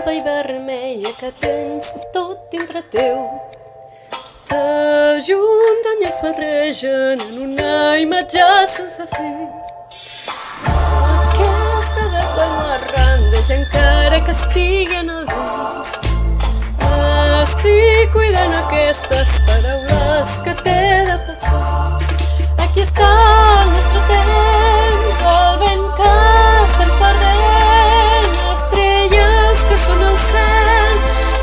blava i vermella que tens tot dintre teu s'ajunten i es barregen en una imatge sense fi. Aquesta veu calmarrandeix encara que estigui en el vent. Estic cuidant aquestes paraules que t'he de passar. Aquí està el nostre temps, el vent que estem perdent, estrelles que són al cel,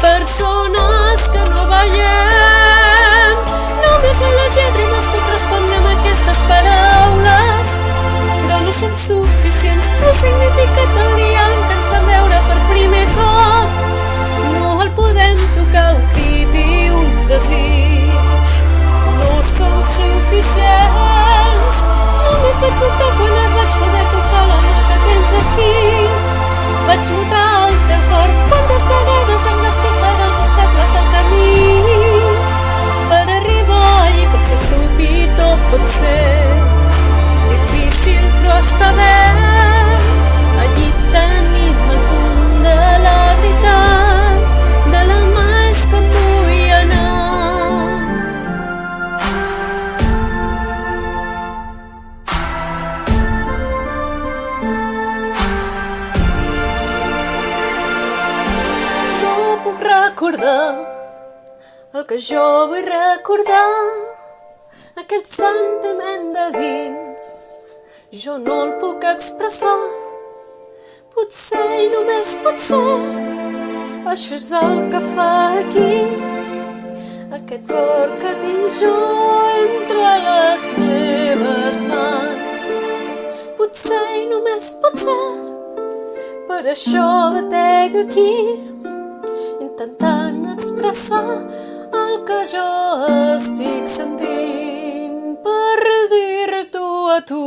persones que no veiem. Només a les llàgrimes puc respondre amb aquestes paraules, però no són suficients. El significat del dia en què ens vam veure per primer cop no el podem tocar, un crit i un desig no són suficients. Només vaig dubtar quan et vaig poder tocar la mà que tens aquí. Vaig notar el teu cor quantes vegades hem de superar els obstacles del camí per arribar i pot ser estúpid o pot ser difícil, però està bé. Allí tenim el punt de la veritat, de la mà és com vull anar. No puc recordar el que jo vull recordar, aquest sentiment de dins jo no el puc expressar. Potser i només potser això és el que fa aquí aquest cor que tinc jo entre les meves mans. Potser i només potser per això batec aquí intentant expressar el que jo estic sentint per dir-t'ho a tu.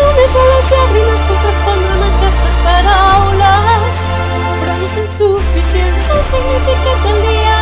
Només a les llàgrimes puc respondre amb aquestes paraules, però no són suficients. El significat del dia